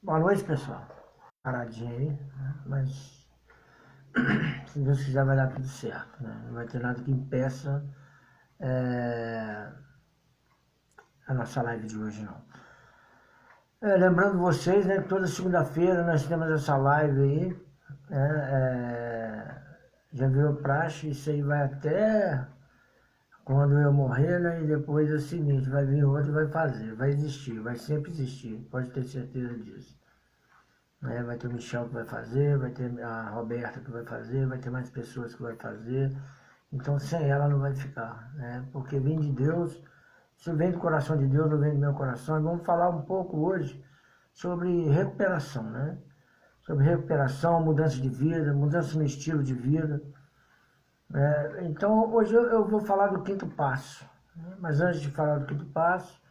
Boa noite, pessoal. Paradinha aí, né? Mas se Deus quiser vai dar tudo certo, né? Não vai ter nada que impeça a nossa live de hoje, não. Lembrando vocês, né, que toda segunda-feira nós temos essa live aí, né? Já virou praxe, isso aí vai até quando eu morrer, né? E depois é o seguinte, vai vir outro e vai fazer, vai existir, vai sempre existir, pode ter certeza disso. Vai ter o Michel que vai fazer, vai ter a Roberta que vai fazer, vai ter mais pessoas que vai fazer. Então sem ela não vai ficar, né? Porque vem de Deus, isso vem do coração de Deus, não vem do meu coração. E vamos falar um pouco hoje sobre recuperação, né? Sobre recuperação, mudança de vida, mudança no estilo de vida. Então hoje eu vou falar do quinto passo, né? Mas antes de falar do quinto passo,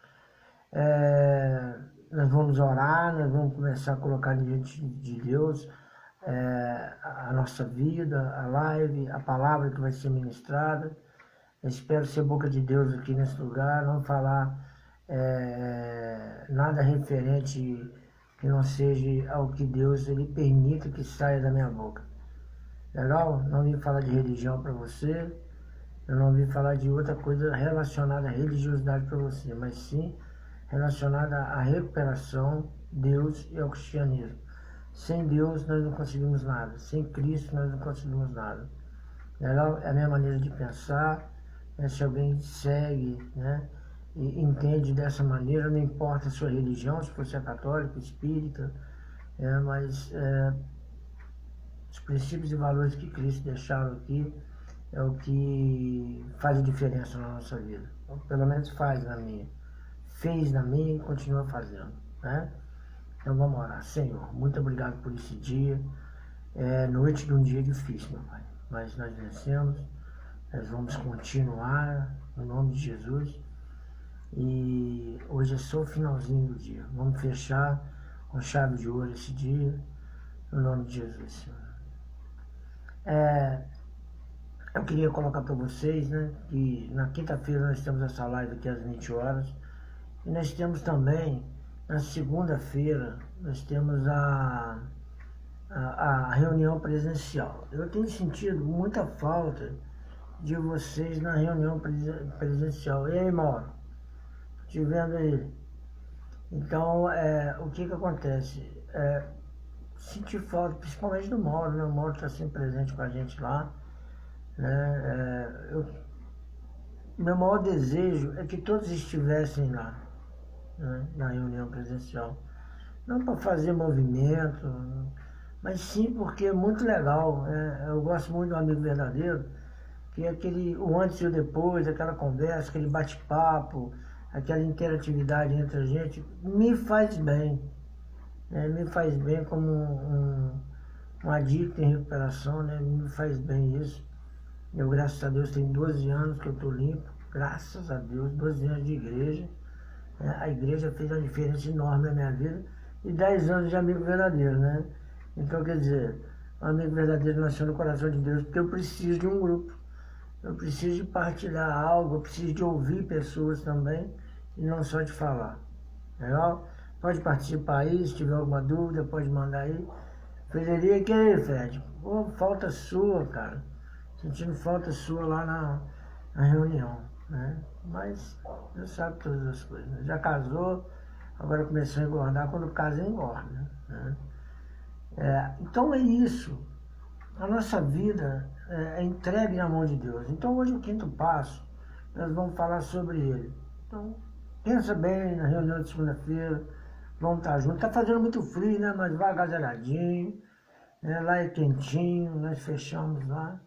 nós vamos orar, nós vamos começar a colocar diante de Deus a nossa vida, a live, a palavra que vai ser ministrada. Eu espero ser boca de Deus aqui nesse lugar, não falar nada referente que não seja ao que Deus ele permita que saia da minha boca. Legal? Não vim falar de religião para você, eu não vim falar de outra coisa relacionada à religiosidade para você, mas sim relacionada à recuperação, Deus e ao cristianismo. Sem Deus nós não conseguimos nada, sem Cristo nós não conseguimos nada. Legal? É a minha maneira de pensar, né? Se alguém segue, né, e entende dessa maneira, não importa a sua religião, se você é católico, espírita, mas os princípios e valores que Cristo deixaram aqui é o que faz a diferença na nossa vida. Ou pelo menos faz na minha. Fez na minha e continua fazendo, né? Então vamos orar. Senhor, muito obrigado por esse dia. É noite de um dia difícil, meu Pai. Mas nós vencemos. Nós vamos continuar no nome de Jesus. E hoje é só o finalzinho do dia. Vamos fechar com chave de ouro esse dia, no nome de Jesus, Senhor. Eu queria colocar para vocês, né, que na quinta-feira nós temos essa live aqui às 20 horas. E nós temos também, na segunda-feira, nós temos a reunião presencial. Eu tenho sentido muita falta de vocês na reunião presencial. E aí, Mauro? Te vendo aí. Então, o que acontece? Senti falta, principalmente do Mauro, né? O Mauro está sempre presente com a gente lá, né? Meu maior desejo é que todos estivessem lá, né? Na reunião presencial. Não para fazer movimento, mas sim porque é muito legal. Eu gosto muito do amigo verdadeiro, que é aquele, o antes e o depois, aquela conversa, aquele bate-papo, aquela interatividade entre a gente, me faz bem. Me faz bem como um adicto em recuperação, né? Me faz bem isso. Eu, graças a Deus, tenho 12 anos que eu estou limpo, graças a Deus, 12 anos de igreja. A igreja fez uma diferença enorme na minha vida, e 10 anos de amigo verdadeiro, né? Então, quer dizer, o amigo verdadeiro nasceu no coração de Deus, porque eu preciso de um grupo. Eu preciso de partilhar algo, eu preciso de ouvir pessoas também, e não só de falar. Legal? Pode participar aí, se tiver alguma dúvida, pode mandar aí. Frederico, e aí, Fred? Pô, falta sua, cara. Sentindo falta sua lá na reunião, né? Mas Deus sabe todas as coisas, né? Já casou, agora começou a engordar, quando casa engorda, né? Então é isso. A nossa vida é entregue na mão de Deus. Então hoje o quinto passo, nós vamos falar sobre ele. Então, pensa bem na reunião de segunda-feira, vamos estar juntos. Está fazendo muito frio, né? Mas vai agasalhadinho, né? Lá é quentinho, nós fechamos lá.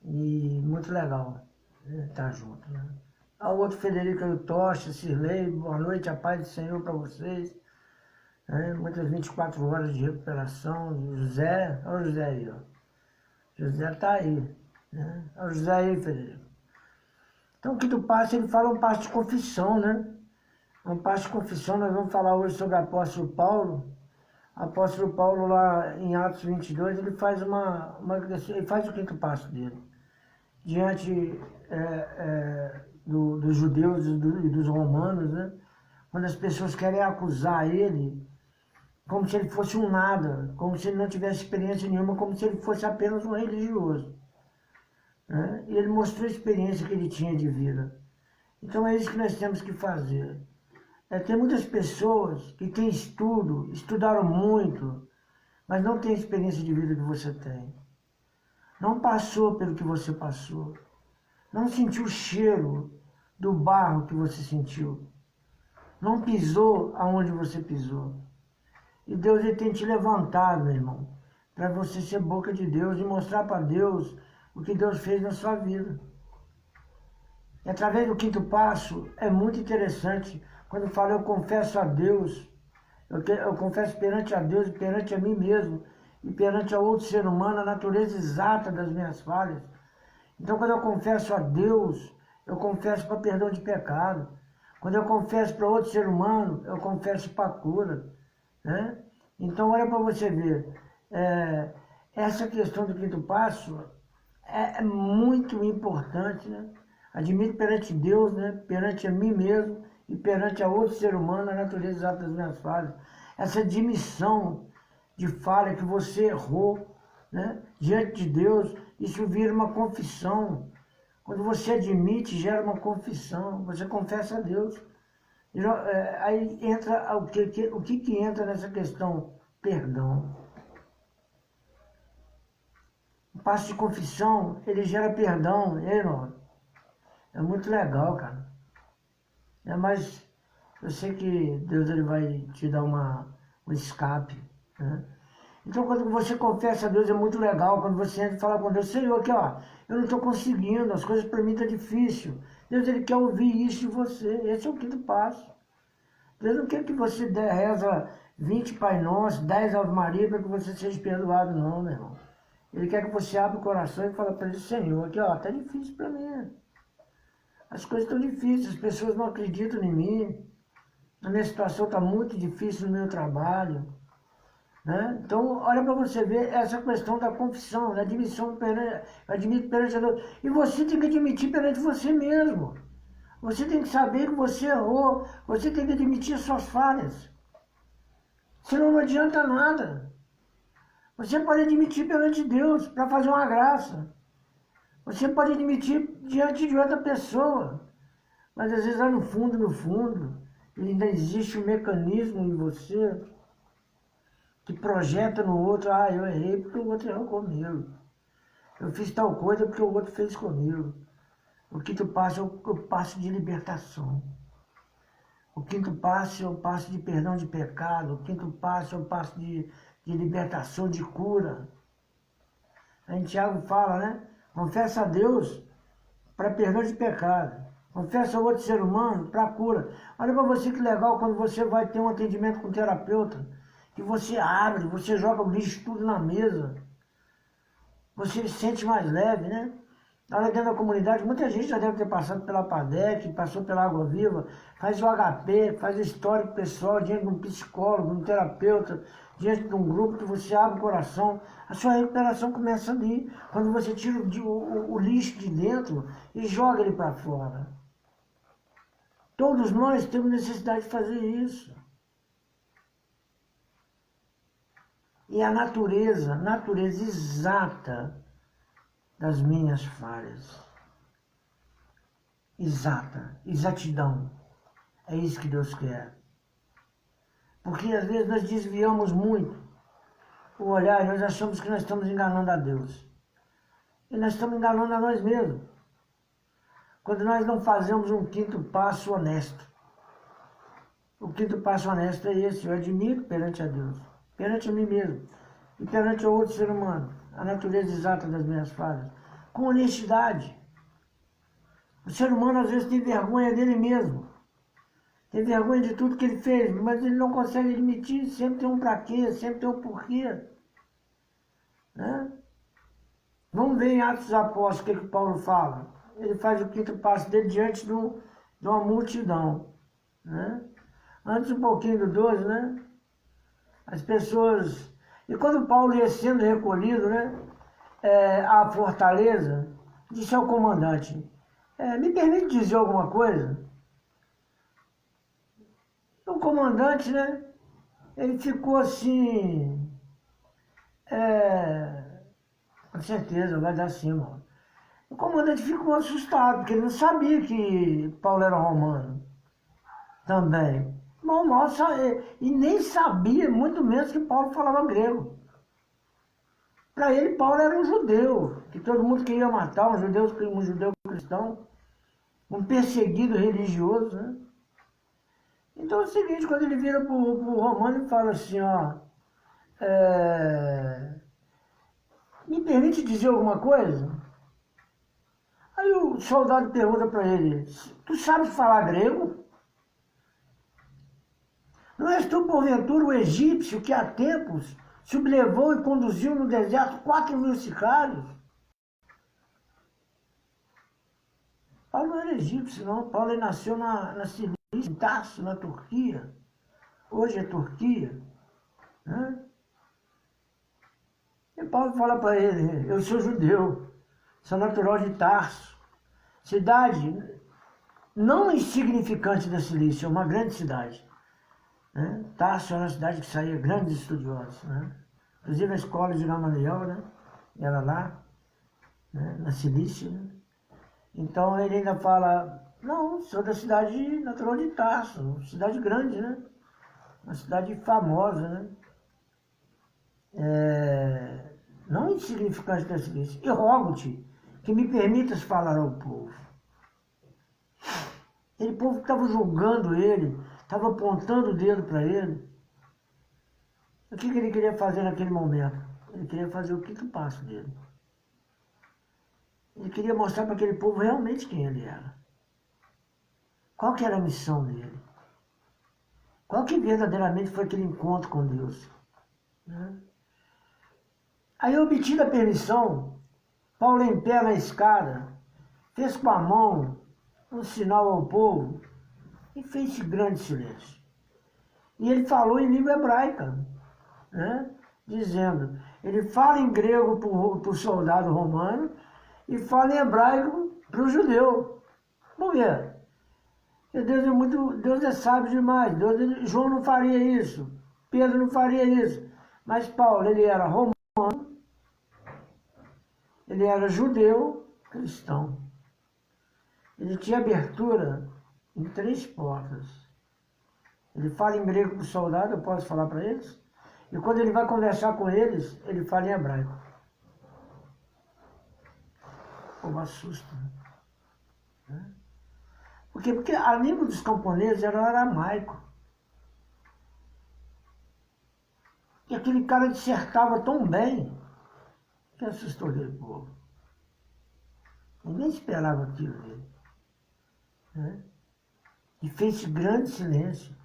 E muito legal, né? Estar junto, né? Ao outro Federico e o Tocha, Cirlei, boa noite, a paz do Senhor para vocês. Muitas 24 horas de recuperação. José, olha o José aí, ó. José está aí, né? Olha o José aí, Federico. Então o quinto passo, ele fala um passo de confissão, né? Um passo de confissão, nós vamos falar hoje sobre o apóstolo Paulo. O apóstolo Paulo lá em Atos 22, ele faz ele faz o quinto passo dele. Diante dos judeus e dos romanos, né? Quando as pessoas querem acusar ele como se ele fosse um nada, como se ele não tivesse experiência nenhuma, como se ele fosse apenas um religioso. Né? E ele mostrou a experiência que ele tinha de vida. Então é isso que nós temos que fazer. Tem muitas pessoas que têm estudo, estudaram muito, mas não têm a experiência de vida que você tem. Não passou pelo que você passou. Não sentiu o cheiro do barro que você sentiu. Não pisou aonde você pisou. E Deus ele tem te levantado, meu irmão, para você ser boca de Deus e mostrar para Deus o que Deus fez na sua vida. E através do quinto passo, é muito interessante, quando fala eu confesso a Deus, eu confesso perante a Deus e perante a mim mesmo, e perante a outro ser humano, a natureza exata das minhas falhas. Então, quando eu confesso a Deus, eu confesso para perdão de pecado. Quando eu confesso para outro ser humano, eu confesso para cura. Né? Então, olha para você ver, essa questão do quinto passo é muito importante, né? Admito perante Deus, né? Perante a mim mesmo e perante a outro ser humano, a natureza exata das minhas falhas. Essa admissão de falha que você errou, né? Diante de Deus, isso vira uma confissão. Quando você admite, gera uma confissão, você confessa a Deus. Aí entra o que entra nessa questão? Perdão. O passo de confissão, ele gera perdão, irmão. É muito legal, cara. Mas eu sei que Deus ele vai te dar um escape, né? Então, quando você confessa a Deus, é muito legal. Quando você entra e fala com Deus, Senhor, aqui, ó, eu não estou conseguindo, as coisas para mim estão difíceis. Deus, ele quer ouvir isso de você. Esse é o quinto passo. Deus não quer que você reza 20 Pai Nosso, 10 Ave Maria, para que você seja perdoado, não, meu irmão. Ele quer que você abra o coração e fale para ele, Senhor, aqui, ó, tá difícil para mim. As coisas estão difíceis, as pessoas não acreditam em mim. A minha situação está muito difícil no meu trabalho. Né? Então, olha para você ver essa questão da confissão, da admissão admito perante a Deus. E você tem que admitir perante você mesmo. Você tem que saber que você errou. Você tem que admitir as suas falhas. Senão não adianta nada. Você pode admitir perante Deus para fazer uma graça. Você pode admitir diante de outra pessoa. Mas às vezes lá no fundo, ainda existe um mecanismo em você que projeta no outro, eu errei porque o outro errou comigo. Eu fiz tal coisa porque o outro fez comigo. O quinto passo é o passo de libertação. O quinto passo é o passo de perdão de pecado. O quinto passo é o passo de libertação, de cura. Aí Tiago fala, né? Confessa a Deus para perdão de pecado. Confessa ao outro ser humano para cura. Olha para você que legal quando você vai ter um atendimento com um terapeuta. Que você abre, você joga o lixo tudo na mesa. Você se sente mais leve, né? Lá dentro da comunidade, muita gente já deve ter passado pela PADEC, passou pela Água Viva, faz o HP, faz o histórico pessoal diante de um psicólogo, de um terapeuta, diante de um grupo que você abre o coração. A sua recuperação começa ali, quando você tira o lixo de dentro e joga ele para fora. Todos nós temos necessidade de fazer isso. E a natureza exata das minhas falhas. Exatidão. É isso que Deus quer. Porque às vezes nós desviamos muito o olhar e nós achamos que nós estamos enganando a Deus. E nós estamos enganando a nós mesmos. Quando nós não fazemos um quinto passo honesto. O quinto passo honesto é esse, eu admito perante a Deus, perante a mim mesmo e perante o outro ser humano, a natureza exata das minhas falhas, com honestidade. O ser humano às vezes tem vergonha dele mesmo, tem vergonha de tudo que ele fez, mas ele não consegue admitir, sempre tem um pra quê, sempre tem um porquê. Né? Vamos ver em Atos dos Apóstolos o que Paulo fala. Ele faz o quinto passo dele diante de uma multidão. Né? Antes um pouquinho do 12, né? As pessoas... E quando Paulo ia sendo recolhido, né, à fortaleza, disse ao comandante, me permite dizer alguma coisa? O comandante, né, ele ficou assim, com certeza, vai dar sim, mano. O comandante ficou assustado, porque ele não sabia que Paulo era romano também. Mal, e nem sabia, muito menos, que Paulo falava grego. Para ele, Paulo era um judeu, que todo mundo queria matar, um judeu cristão, um perseguido religioso, né? Então é o seguinte, quando ele vira pro romano e fala assim, ó, me permite dizer alguma coisa? Aí o soldado pergunta para ele, tu sabes falar grego? Não és tu, porventura, o egípcio que há tempos sublevou e conduziu no deserto 4.000 sicários? Paulo não era egípcio, não. Paulo nasceu na Cilícia, em Tarso, na Turquia. Hoje é Turquia. Né? E Paulo fala para ele, eu sou judeu, sou natural de Tarso, cidade não insignificante da Cilícia, é uma grande cidade. Né? Tarso era uma cidade que saía grandes estudiosos. Né? Inclusive a escola de Gamaliel, né? Era lá, né? Na Cilícia. Né? Então ele ainda fala, não, sou da cidade natural de Tarso, cidade grande, né? Uma cidade famosa, né? Não insignificante da Cilícia. E rogo-te que me permitas falar ao povo. Aquele povo que estava julgando ele, estava apontando o dedo para ele. O que ele queria fazer naquele momento? Ele queria fazer o quinto passo dele. Ele queria mostrar para aquele povo realmente quem ele era. Qual que era a missão dele? Qual que verdadeiramente foi aquele encontro com Deus? Né? Aí, obtida a permissão, Paulo em pé na escada, fez com a mão um sinal ao povo e fez grande silêncio. E ele falou em língua hebraica, né? Dizendo, ele fala em grego para o soldado romano e fala em hebraico para o judeu. Por quê? Porque Deus é sábio demais. João não faria isso, Pedro não faria isso. Mas Paulo, ele era romano, ele era judeu, cristão. Ele tinha abertura em 3 portas. Ele fala em grego para o soldado, eu posso falar para eles? E quando ele vai conversar com eles, ele fala em hebraico. Pô, assusta. Né? Porque a língua dos camponeses era o aramaico. E aquele cara dissertava tão bem que assustou aquele povo. Ninguém esperava aquilo dele. Né? E fez grande silêncio,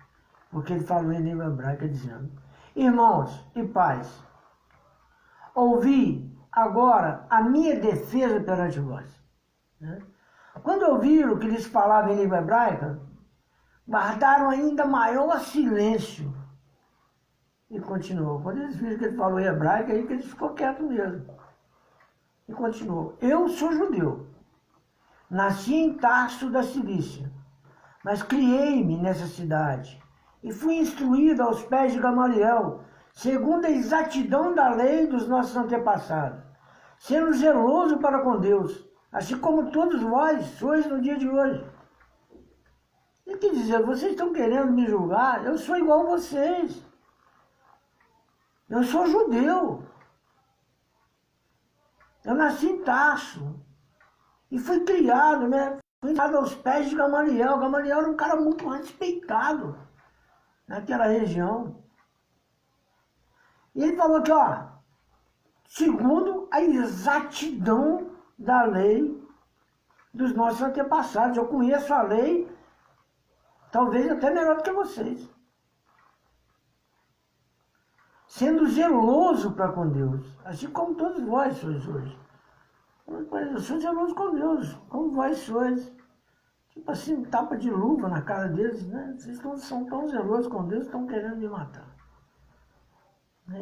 porque ele falou em língua hebraica dizendo, irmãos e pais, ouvi agora a minha defesa perante vós. Né? Quando ouviram que lhes falava em língua hebraica, guardaram ainda maior silêncio. E continuou. Quando eles viram que ele falou em hebraico, aí que ele ficou quieto mesmo. E continuou. Eu sou judeu. Nasci em Tarso da Cilícia, mas criei-me nessa cidade e fui instruído aos pés de Gamaliel, segundo a exatidão da lei dos nossos antepassados, sendo zeloso para com Deus, assim como todos vós sois no dia de hoje. E quer dizer, vocês estão querendo me julgar? Eu sou igual a vocês. Eu sou judeu. Eu nasci em Tarso. E fui criado, né? Fui criado aos pés de Gamaliel. Gamaliel era um cara muito respeitado naquela região. E ele falou que, ó, segundo a exatidão da lei dos nossos antepassados. Eu conheço a lei, talvez até melhor do que vocês. Sendo zeloso para com Deus, assim como todos vós sois hoje. Eu sou zeloso com Deus, como vós sois. Tipo assim, tapa de luva na cara deles, né? Vocês são tão zelosos com Deus, estão querendo me matar.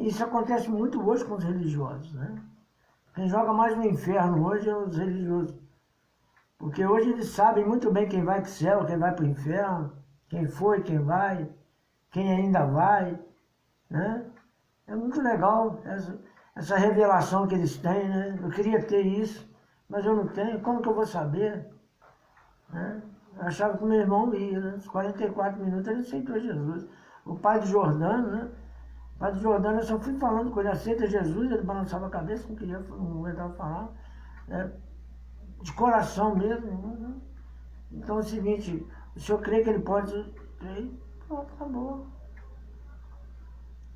Isso acontece muito hoje com os religiosos, né? Quem joga mais no inferno hoje é os religiosos. Porque hoje eles sabem muito bem quem vai para o céu, quem vai para o inferno, quem foi, quem vai, quem ainda vai. né? É muito legal essa revelação que eles têm, né? Eu queria ter isso, mas eu não tenho, como que eu vou saber? Né? Eu achava que o meu irmão ia, né? Os 44 minutos ele aceitou Jesus. O pai de Jordano, né? O pai de Jordano, eu só fui falando com ele, aceita Jesus, ele balançava a cabeça, não queria, não aguentava falar, né? De coração mesmo, né? Então é o seguinte, o senhor crê que ele pode crer? Pronto, acabou.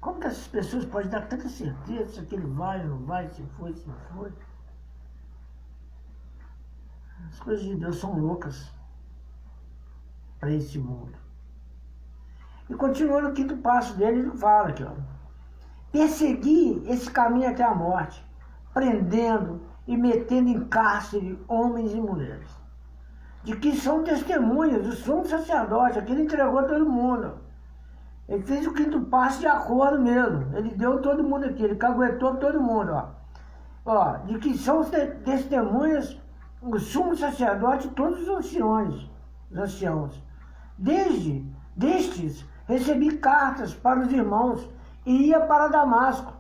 Como que essas pessoas podem dar tanta certeza se ele vai ou não vai, se foi, se não foi? As coisas de Deus são loucas para esse mundo. E continua no quinto passo dele, ele fala aqui, ó. Perseguir esse caminho até a morte, prendendo e metendo em cárcere homens e mulheres, de que são testemunhas do sumo sacerdote, aquele entregou todo mundo. Ele fez o quinto passo de acordo mesmo, ele deu todo mundo aqui, ele caguetou todo mundo, ó, de que são testemunhas o sumo sacerdote e todos os anciãos. Destes recebi cartas para os irmãos e ia para Damasco,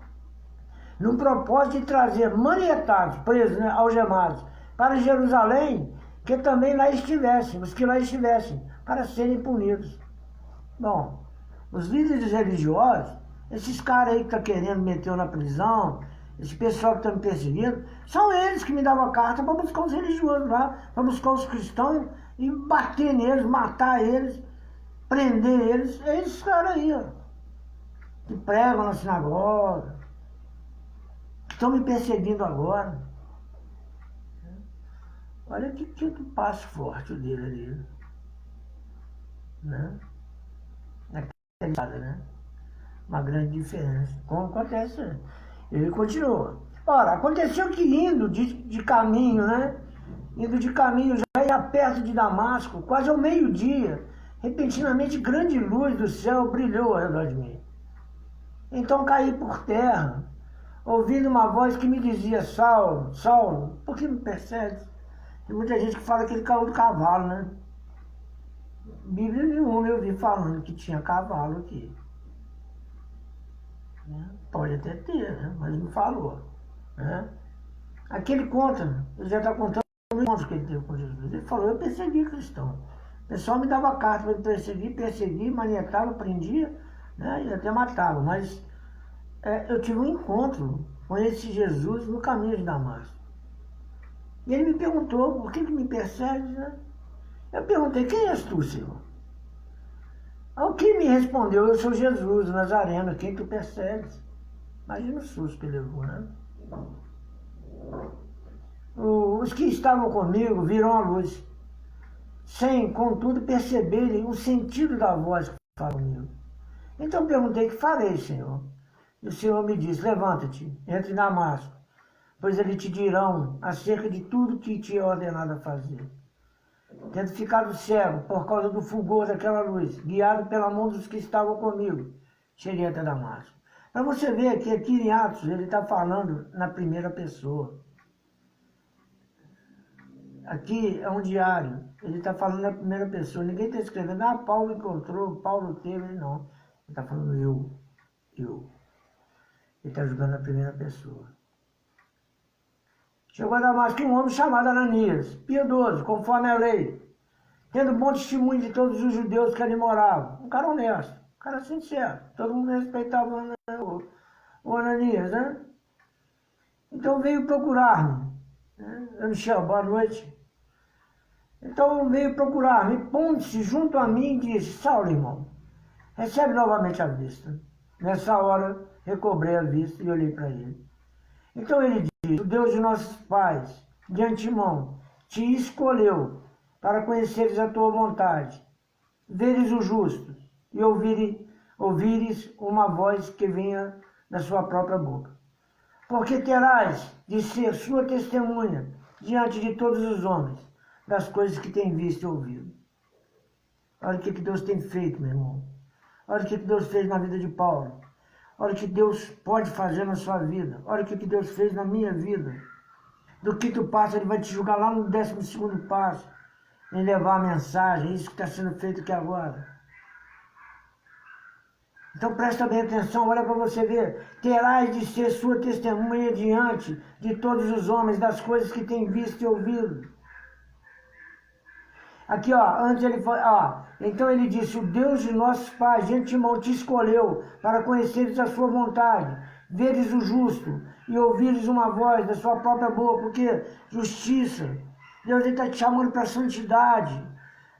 no propósito de trazer manietados, presos, né, algemados, para Jerusalém, que também lá estivessem, os que lá estivessem, para serem punidos. Bom, os líderes religiosos, esses caras aí que estão querendo meter eu na prisão, esse pessoal que está me perseguindo, são eles que me davam a carta para buscar os religiosos lá, para buscar os cristãos e bater neles, matar eles, prender eles. É esses caras aí, ó, que pregam na sinagoga, que estão me perseguindo agora. Olha que passo forte o dele ali, né? Né? Uma grande diferença. Como acontece? Ele continua. Ora, aconteceu que indo de caminho, né? Indo de caminho, já ia perto de Damasco, quase ao meio-dia, repentinamente grande luz do céu brilhou ao redor de mim. Então caí por terra, ouvindo uma voz que me dizia: Saulo, Saulo, por que me persegues? Tem muita gente que fala que ele caiu do cavalo, né? Bíblia nenhuma eu vi falando que tinha cavalo aqui. Pode até ter, né? Mas não falou. Né? Aqui ele conta, ele já está contando os encontros que ele teve com Jesus. Ele falou: eu persegui cristão. O pessoal me dava carta para perseguir, manietava, prendia, né? E até matava. Mas eu tive um encontro com esse Jesus no caminho de Damasco. E ele me perguntou: por que me persegue? Né? Eu perguntei: quem és tu, Senhor? Ao que me respondeu: eu sou Jesus, o Nazareno, quem tu persegues. Imagina o susto que ele levou, né? Os que estavam comigo viram a luz, sem, contudo, perceberem o sentido da voz que fala comigo. Então perguntei: que farei, Senhor? E o Senhor me disse: levanta-te, entre em Damasco, pois eles te dirão acerca de tudo que te é ordenado a fazer. Tendo ficado cego por causa do fulgor daquela luz, guiado pela mão dos que estavam comigo, cheguei até Damasco. Para você ver que aqui em Atos ele está falando na primeira pessoa. Aqui é um diário, ele está falando na primeira pessoa. Ninguém está escrevendo: Paulo encontrou, Paulo teve, não. Ele está falando eu. Ele está jogando na primeira pessoa. Chegou a Damasco um homem chamado Ananias, piedoso, conforme a lei, tendo bom testemunho de todos os judeus que ali moravam. Um cara honesto, um cara sincero. Todo mundo respeitava o Ananias, né? Então veio procurar-me. Né? Michel, boa noite. Então veio procurar-me, pondo-se junto a mim, e disse: Saulo, irmão, recebe novamente a vista. Nessa hora, recobrei a vista e olhei para ele. Então ele disse: o Deus de nossos pais, de antemão, te escolheu para conheceres a tua vontade, veres o justo e ouvires uma voz que vinha da sua própria boca. Porque terás de ser sua testemunha diante de todos os homens das coisas que tem visto e ouvido. Olha o que Deus tem feito, meu irmão. Olha o que Deus fez na vida de Paulo. Olha o que Deus pode fazer na sua vida. Olha o que Deus fez na minha vida. Do quinto passo, ele vai te julgar lá no 12º passo, em levar a mensagem, isso que está sendo feito aqui agora. Então presta bem atenção, olha para você ver. Terás de ser sua testemunha diante de todos os homens das coisas que tem visto e ouvido. Aqui, ó, antes ele foi, ó, então ele disse: o Deus de nossos pais, de antemão, te escolheu para conheceres a sua vontade, veres o justo e ouvires uma voz da sua própria boca, porque justiça, Deus está te chamando para santidade.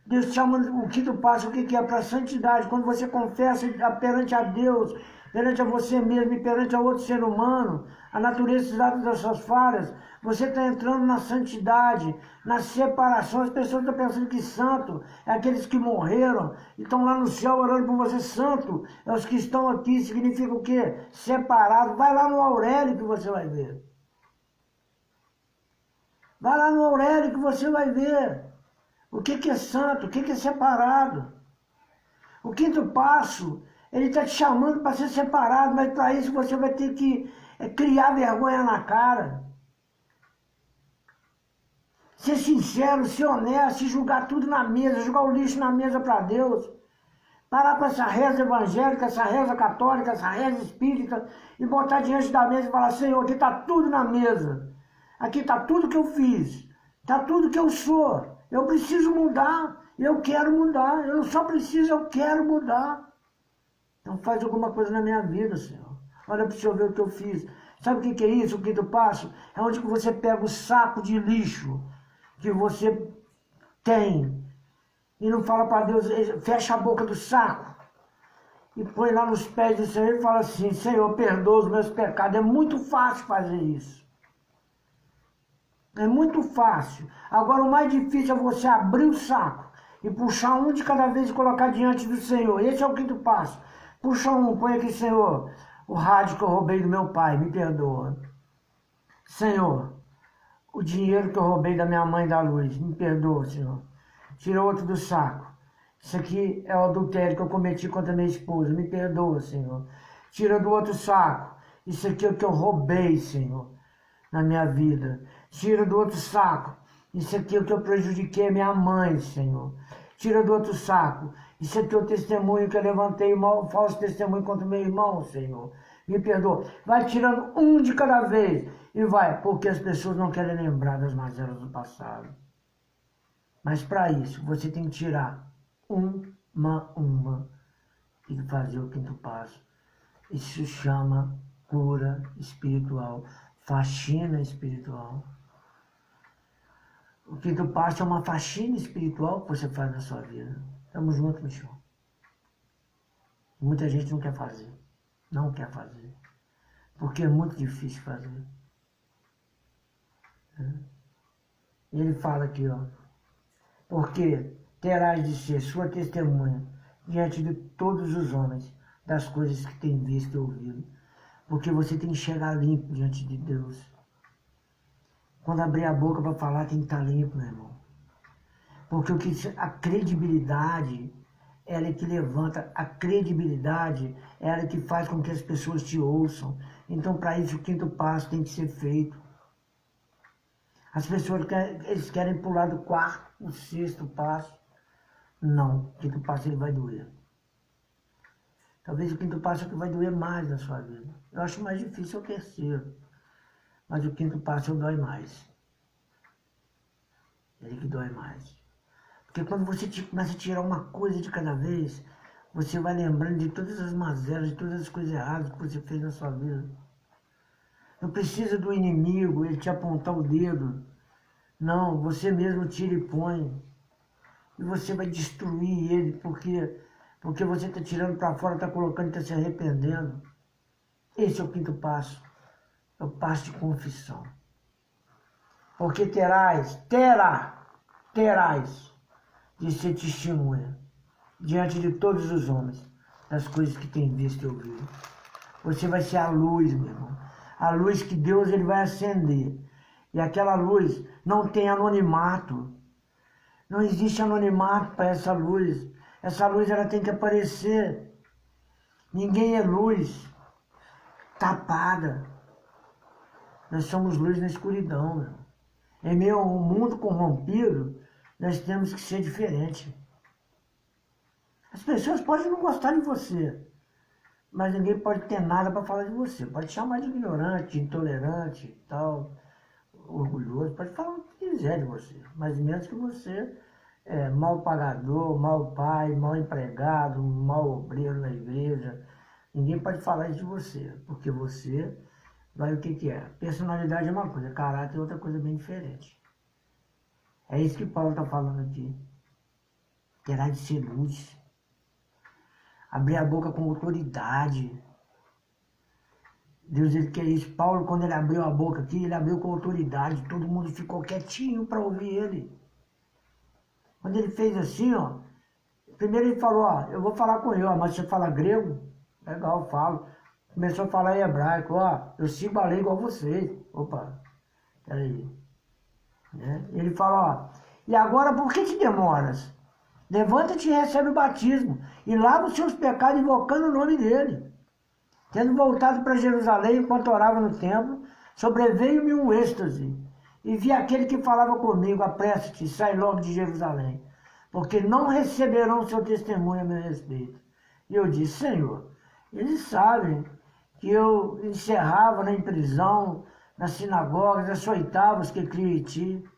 Deus te chamando, o quinto passo, o que é? Para santidade. Quando você confessa perante a Deus, perante a você mesmo e perante a outro ser humano, a natureza exata das suas falhas, você está entrando na santidade, na separação. As pessoas estão pensando que santo é aqueles que morreram e estão lá no céu orando por você. Santo é os que estão aqui, significa o quê? Separado. Vai lá no Aurélio que você vai ver. Vai lá no Aurélio que você vai ver. O que é santo? O que é separado? O quinto passo, ele está te chamando para ser separado, mas para isso você vai ter que criar vergonha na cara. Ser sincero, ser honesto, jogar tudo na mesa, jogar o lixo na mesa para Deus. Parar com essa reza evangélica, essa reza católica, essa reza espírita e botar diante da mesa e falar: Senhor, aqui está tudo na mesa. Aqui está tudo que eu fiz. Está tudo que eu sou. Eu preciso mudar, eu quero mudar, eu não só preciso, eu quero mudar. Então faz alguma coisa na minha vida, Senhor. Olha para o Senhor ver o que eu fiz. Sabe o que é isso, o quinto passo? É onde você pega o saco de lixo que você tem e não fala para Deus, fecha a boca do saco e põe lá nos pés do Senhor e fala assim: Senhor, perdoa os meus pecados. É muito fácil fazer isso. É muito fácil. Agora o mais difícil é você abrir o saco e puxar um de cada vez e colocar diante do Senhor. Esse é o quinto passo. Puxa um, põe aqui: Senhor, o rádio que eu roubei do meu pai, me perdoa. Senhor, o dinheiro que eu roubei da minha mãe da luz, me perdoa, Senhor. Tira outro do saco. Isso aqui é o adultério que eu cometi contra minha esposa, me perdoa, Senhor. Tira do outro saco. Isso aqui é o que eu roubei, Senhor, na minha vida. Tira do outro saco. Isso aqui é o que eu prejudiquei a minha mãe, Senhor. Tira do outro saco. Isso aqui é o testemunho que eu levantei, falso testemunho contra o meu irmão, Senhor. Me perdoa. Vai tirando um de cada vez. E vai, porque as pessoas não querem lembrar das mazelas do passado. Mas para isso, você tem que tirar uma e fazer o quinto passo. Isso se chama cura espiritual, faxina espiritual. O quinto passo é uma faxina espiritual que você faz na sua vida. Estamos juntos, Michel. Muita gente não quer fazer. Não quer fazer. Porque é muito difícil fazer. E ele fala aqui, ó. Porque terás de ser sua testemunha diante de todos os homens das coisas que tem visto e ouvido. Porque você tem que chegar limpo diante de Deus. Quando abrir a boca para falar, tem que estar limpo, meu irmão. Porque a credibilidade, ela é que levanta, a credibilidade, ela é que faz com que as pessoas te ouçam. Então, para isso, o quinto passo tem que ser feito. As pessoas eles querem pular do quarto, o sexto passo. Não, o quinto passo ele vai doer. Talvez o quinto passo é o que vai doer mais na sua vida. Eu acho mais difícil o terceiro. Mas o quinto passo dói mais. Ele que dói mais. Porque quando você começa a tirar uma coisa de cada vez, você vai lembrando de todas as mazelas, de todas as coisas erradas que você fez na sua vida. Não precisa do inimigo, ele te apontar o dedo. Não, você mesmo tira e põe. E você vai destruir ele, porque você está tirando para fora, está colocando e está se arrependendo. Esse é o quinto passo. É o passo de confissão. Porque terás de ser testemunha diante de todos os homens das coisas que tem visto e ouvido. Você vai ser a luz, meu irmão. A luz que Deus ele vai acender. E aquela luz não tem anonimato. Não existe anonimato para essa luz. Essa luz ela tem que aparecer. Ninguém é luz tapada. Nós somos luz na escuridão, meu. Em meio a um mundo corrompido, nós temos que ser diferente. As pessoas podem não gostar de você, mas ninguém pode ter nada para falar de você. Pode chamar de ignorante, de intolerante, tal, orgulhoso, pode falar o que quiser de você, mas menos que você é mal pagador, mal pai, mal empregado, mal obreiro na igreja. Ninguém pode falar isso de você, porque você vai o que é. Personalidade é uma coisa, caráter é outra coisa bem diferente. É isso que Paulo está falando aqui. Terá de ser luz. Abrir a boca com autoridade. Deus, ele quer isso. Paulo, quando ele abriu a boca aqui, ele abriu com autoridade. Todo mundo ficou quietinho para ouvir ele. Quando ele fez assim, ó, primeiro ele falou, ó, eu vou falar com ele, ó, mas você fala grego? Legal, eu falo. Começou a falar em hebraico, ó, eu sigo a lei igual vocês. Opa, peraí. Né? Ele fala, ó, e agora por que te demoras? Levanta-te e recebe o batismo, e lava os seus pecados invocando o nome dele. Tendo voltado para Jerusalém, enquanto orava no templo, sobreveio-me um êxtase, e vi aquele que falava comigo, apressa-te e sai logo de Jerusalém, porque não receberão o seu testemunho a meu respeito. E eu disse, Senhor, eles sabem que eu encerrava em prisão, nas sinagogas, açoitava os que criam em ti.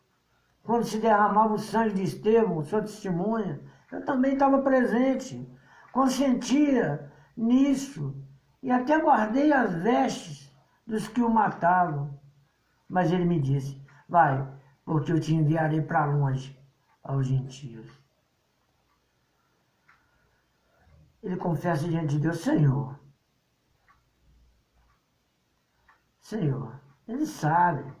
Quando se derramava o sangue de Estevão, sua testemunha, eu também estava presente, consentia nisso, e até guardei as vestes dos que o matavam. Mas ele me disse, vai, porque eu te enviarei para longe aos gentios. Ele confessa diante de Deus, Senhor, eles sabem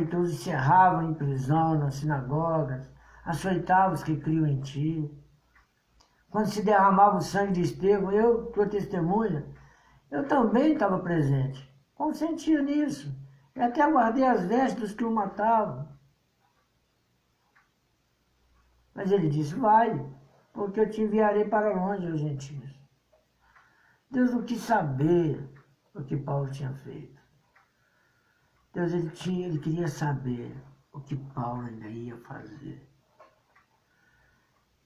que eu encerrava em prisão, nas sinagogas, açoitava os que criam em ti. Quando se derramava o sangue de Estevão, eu, tua testemunha, eu também estava presente. Consentia nisso. E até guardei as vestes dos que o matavam. Mas ele disse, vai, porque eu te enviarei para longe, os gentios. Deus não quis saber o que Paulo tinha feito. Deus, ele queria saber o que Paulo ainda ia fazer.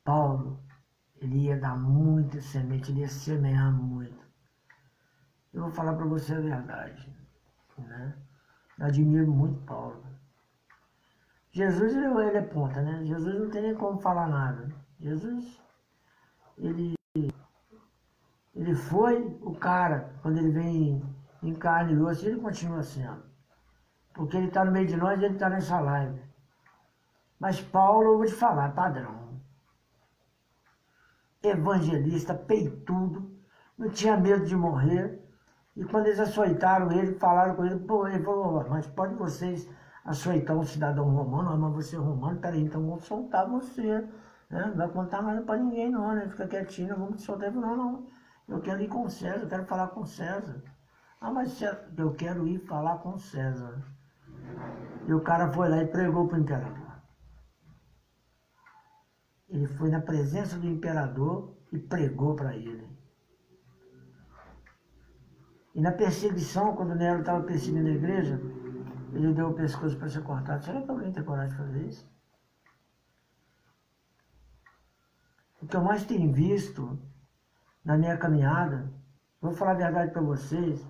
Paulo, ele ia dar muita semente, ele ia semear muito. Eu vou falar para você a verdade, né? Eu admiro muito Paulo. Jesus, ele é ponta, né? Jesus não tem nem como falar nada. Jesus, ele foi o cara, quando ele vem em carne e osso, ele continua sendo. Porque ele está no meio de nós e ele está nessa live. Mas Paulo, eu vou te falar, padrão. Evangelista, peitudo, não tinha medo de morrer. E quando eles açoitaram ele, falaram com ele, pô, ele falou, mas pode vocês açoitar um cidadão romano? Ah, mas você é romano? Peraí, então vamos soltar você. Né? Não vai contar nada para ninguém não, né? Fica quietinho, não vamos te soltar. Ele falou, não, eu quero ir com César, eu quero falar com César. Ah, mas eu quero ir falar com César. E o cara foi lá e pregou para o imperador. Ele foi na presença do imperador e pregou para ele. E na perseguição, quando Nero estava perseguindo a igreja, ele deu o pescoço para ser cortado. Será que alguém tem coragem de fazer isso? O que eu mais tenho visto na minha caminhada, vou falar a verdade para vocês,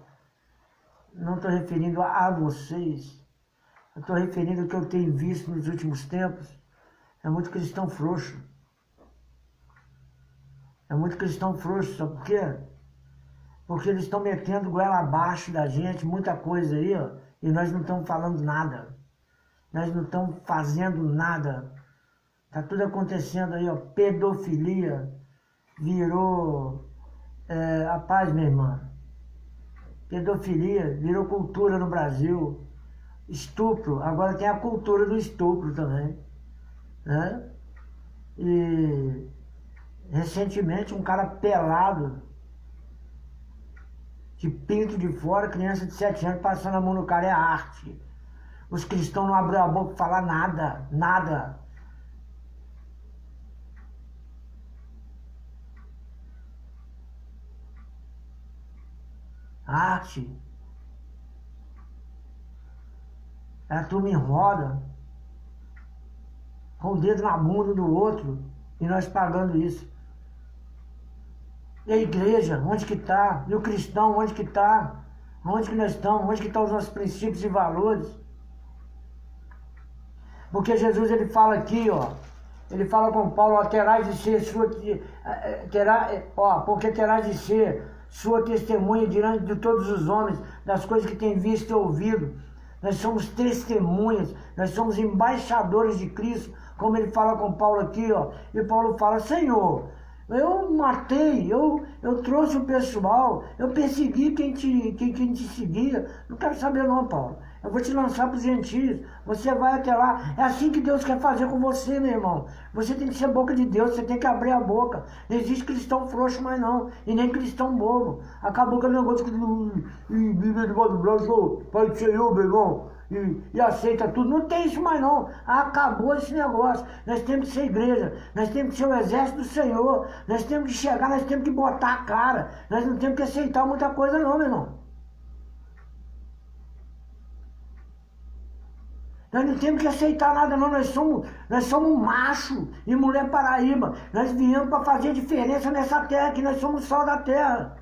não estou referindo a vocês, eu estou referindo ao que eu tenho visto nos últimos tempos, é muito cristão frouxo. É muito cristão frouxo, sabe por quê? Porque eles estão metendo goela abaixo da gente, muita coisa aí, ó, e nós não estamos falando nada. Nós não estamos fazendo nada. Está tudo acontecendo aí, ó, pedofilia virou, a paz, minha irmã. Pedofilia virou cultura no Brasil. Estupro, agora tem a cultura do estupro também, né? E recentemente um cara pelado, de pinto de fora, criança de 7 anos passando a mão no cara, é arte. Os cristãos não abriram a boca para falar nada, nada. Arte. A turma enroda, com o dedo na bunda do outro, e nós pagando isso. E a igreja, onde que está? E o cristão, onde que está? Onde que nós estamos? Onde que estão os nossos princípios e valores? Porque Jesus, ele fala aqui, ó, ele fala com Paulo, ó, terás de ser sua, porque terás de ser sua testemunha diante de todos os homens, das coisas que tem visto e ouvido. Nós somos testemunhas, nós somos embaixadores de Cristo, como ele fala com Paulo aqui, ó. E Paulo fala, Senhor, eu matei, eu trouxe o pessoal, eu persegui quem te seguia. Não quero saber não, Paulo. Eu vou te lançar para os gentios, você vai até lá. É assim que Deus quer fazer com você, meu irmão. Você tem que ser boca de Deus, você tem que abrir a boca. Não existe cristão frouxo mais não, e nem cristão bobo. Acabou com o negócio que vive de modo branco, Pai do Senhor, meu irmão, e aceita tudo. Não tem isso mais não. Acabou esse negócio. Nós temos que ser igreja, nós temos que ser o exército do Senhor, nós temos que chegar, nós temos que botar a cara, nós não temos que aceitar muita coisa não, meu irmão. Nós não temos que aceitar nada não, nós somos macho e mulher paraíba. Nós viemos para fazer diferença nessa terra, que nós somos sal da terra.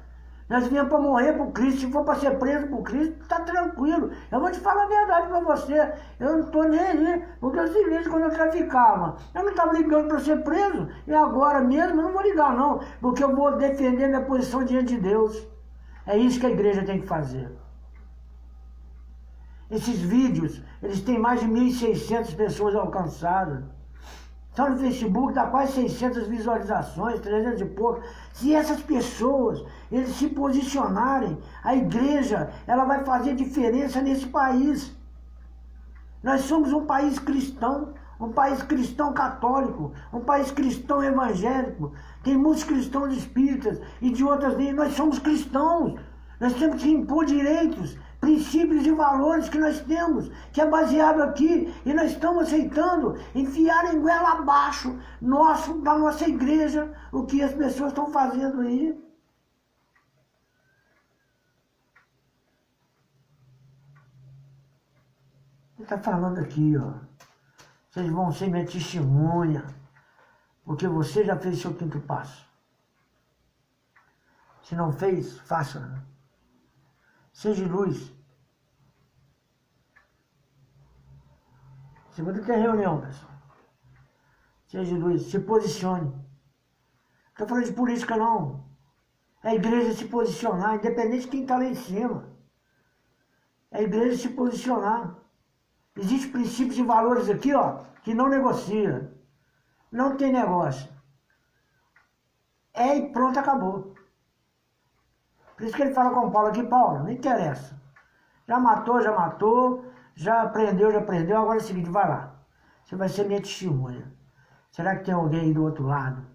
Nós viemos para morrer por Cristo, se for para ser preso por Cristo, está tranquilo. Eu vou te falar a verdade para você, eu não estou nem aí, porque é o seguinte, quando eu traficava, eu não estava ligando para ser preso, e agora mesmo eu não vou ligar não, porque eu vou defender minha posição diante de Deus. É isso que a igreja tem que fazer. Esses vídeos, eles têm mais de 1.600 pessoas alcançadas. Só no Facebook dá quase 600 visualizações, 300 e pouco. Se essas pessoas, eles se posicionarem, a igreja, ela vai fazer diferença nesse país. Nós somos um país cristão católico, um país cristão evangélico. Tem muitos cristãos espíritas e de outras linhas. Nós somos cristãos. Nós temos que impor direitos, princípios e valores que nós temos, que é baseado aqui, e nós estamos aceitando enfiar em goela abaixo da nossa igreja, o que as pessoas estão fazendo aí. Ele está falando aqui, ó, vocês vão ser minha testemunha, porque você já fez seu quinto passo. Se não fez, faça. Seja luz. Segunda que é reunião, pessoal. Seja luz, se posicione. Não estou falando de política, não. É a igreja se posicionar, independente de quem está lá em cima. É a igreja se posicionar. Existem princípios e valores aqui, ó, que não negocia. Não tem negócio. É e pronto, acabou. Por isso que ele fala com o Paulo aqui, Paulo, não interessa. Já matou, já aprendeu, agora é o seguinte, vai lá. Você vai ser minha testemunha. Será que tem alguém aí do outro lado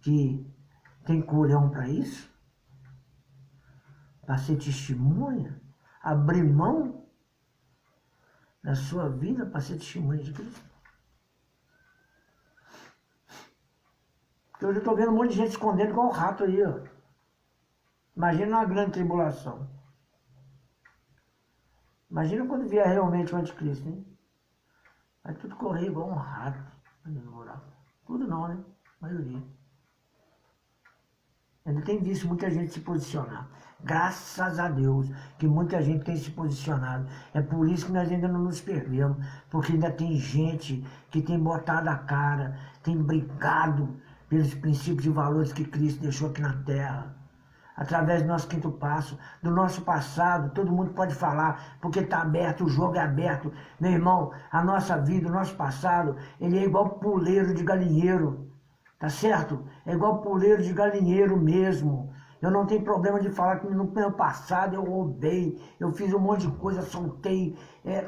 que tem culhão para isso? Para ser testemunha? Abrir mão da sua vida para ser testemunha de Cristo? Porque hoje eu estou vendo um monte de gente escondendo igual o rato aí, ó. Imagina uma grande tribulação. Imagina quando vier realmente o anticristo, hein? Vai tudo correr igual um rato. Tudo não, né? A maioria. Ainda tem visto muita gente se posicionar. Graças a Deus que muita gente tem se posicionado. É por isso que nós ainda não nos perdemos. Porque ainda tem gente que tem botado a cara, tem brigado pelos princípios e valores que Cristo deixou aqui na terra. Através do nosso quinto passo, do nosso passado, todo mundo pode falar, porque está aberto, o jogo é aberto. Meu irmão, a nossa vida, o nosso passado, ele é igual puleiro de galinheiro, tá certo? É igual puleiro de galinheiro mesmo. Eu não tenho problema de falar que no meu passado eu roubei, eu fiz um monte de coisa, soltei,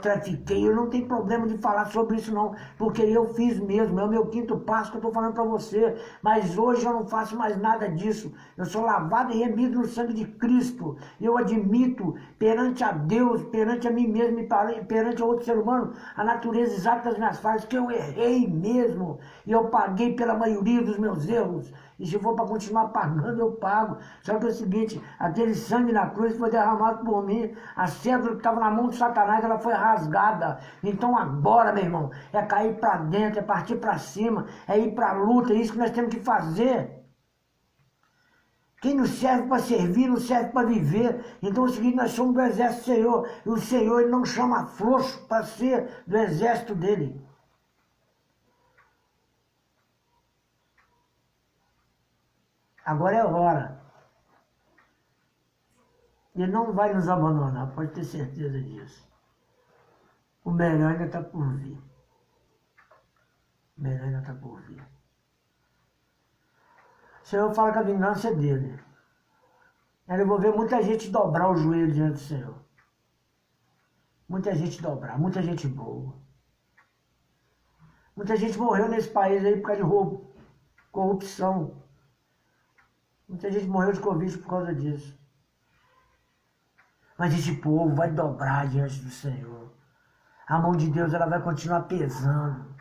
trafiquei. Eu não tenho problema de falar sobre isso não, porque eu fiz mesmo, é o meu quinto passo que eu estou falando para você. Mas hoje eu não faço mais nada disso. Eu sou lavado e remido no sangue de Cristo. Eu admito perante a Deus, perante a mim mesmo e perante a outro ser humano, a natureza exata das minhas falhas, que eu errei mesmo. E eu paguei pela maioria dos meus erros. E se for para continuar pagando, eu pago. Só que é o seguinte, aquele sangue na cruz foi derramado por mim. A cédula que estava na mão de Satanás, ela foi rasgada. Então agora, meu irmão, é cair para dentro, é partir para cima, é ir para a luta. É isso que nós temos que fazer. Quem não serve para servir, não serve para viver. Então é o seguinte, nós somos do exército do Senhor. E o Senhor ele não chama frouxo para ser do exército dele. Agora é a hora. Ele não vai nos abandonar, pode ter certeza disso. O melhor ainda está por vir. O melhor ainda está por vir. O Senhor fala que a vingança é dele. Eu vou ver muita gente dobrar o joelho diante do Senhor. Muita gente dobrar, muita gente boa. Muita gente morreu nesse país aí por causa de roubo, corrupção. Muita gente morreu de Covid por causa disso. Mas esse povo vai dobrar diante do Senhor. A mão de Deus ela vai continuar pesando.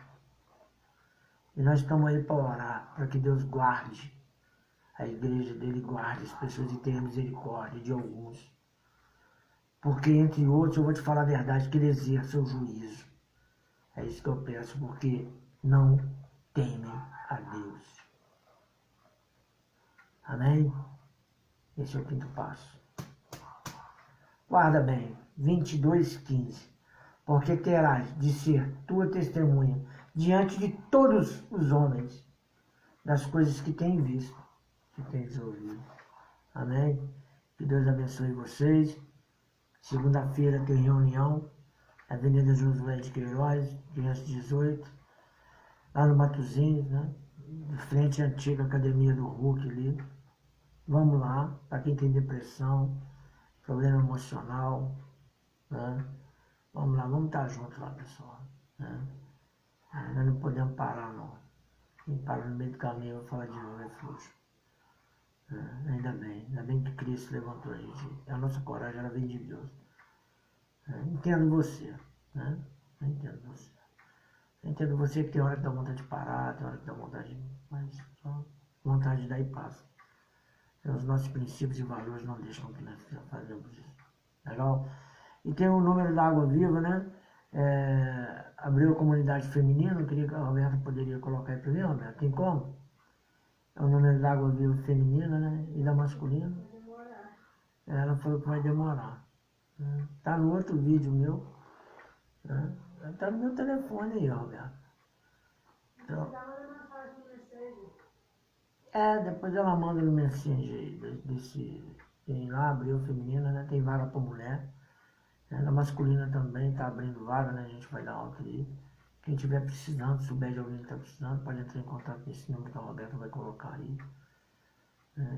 E nós estamos aí para orar, para que Deus guarde a igreja dele, guarde as pessoas e tenha misericórdia de alguns. Porque, entre outros, eu vou te falar a verdade, que ele exerça o juízo. É isso que eu peço, porque não temem a Deus. Amém? Esse é o quinto passo. Guarda bem, 22:15. Porque terás de ser tua testemunha diante de todos os homens das coisas que têm visto, que tens ouvido. Amém? Que Deus abençoe vocês. Segunda-feira tem reunião, Avenida Josué de Queiroz, 518, lá no Matozinhos, né? De frente à antiga academia do Hulk ali. Vamos lá, para quem tem depressão, problema emocional, né? Vamos lá, vamos estar juntos lá, pessoal. Né? Nós não podemos parar, não. Quem para no meio do caminho, vai falar de novo, é frouxo. Ainda bem que Cristo levantou a gente. A nossa coragem, ela vem de Deus. Entendo você, né? Entendo você. Entendo você que tem hora que dá vontade de parar, tem hora que dá vontade de... Mas só vontade de dar e passa. Os nossos princípios e valores não deixam que nós fazemos isso. Legal? E tem o número da Água Viva, né? Abriu a comunidade feminina, eu queria que a Roberta poderia colocar aí para mim, Roberta. Tem como? É o número da Água Viva feminina, né? E da masculina. Ela falou que vai demorar. Tá no outro vídeo meu. Né? Tá no meu telefone aí, Roberto. Então, depois ela manda no Messenger aí, tem lá, abriu feminina, né? Tem vaga para mulher. Na masculina também tá abrindo vaga, né? A gente vai dar alta aí. Quem tiver precisando, souber de alguém que está precisando, pode entrar em contato com esse número que a Roberta vai colocar aí.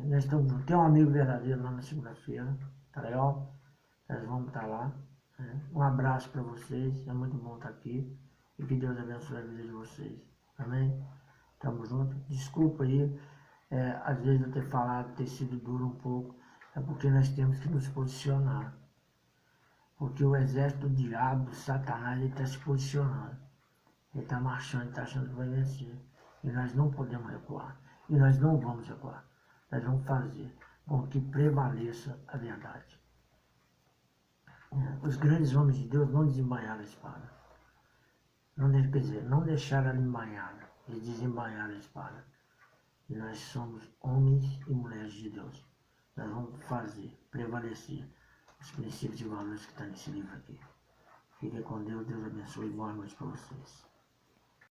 Nós estamos juntos. Tem um amigo verdadeiro lá na segunda-feira, tá legal? Nós vamos estar lá. Um abraço para vocês, é muito bom estar aqui. E que Deus abençoe a vida de vocês. Amém? Tamo junto. Desculpa aí, às vezes eu ter falado, ter sido duro um pouco. É porque nós temos que nos posicionar. Porque o exército do diabo, Satanás, ele está se posicionando. Ele está marchando, ele está achando que vai vencer. E nós não podemos recuar. E nós não vamos recuar. Nós vamos fazer com que prevaleça a verdade. Os grandes homens de Deus não desembainharam a espada. Quer dizer, não deixaram ela embainhada. Eles desembainharam a espada. E nós somos homens e mulheres de Deus. Nós vamos fazer prevalecer os princípios e valores que estão nesse livro aqui. Fiquem com Deus, Deus abençoe e boa noite para vocês.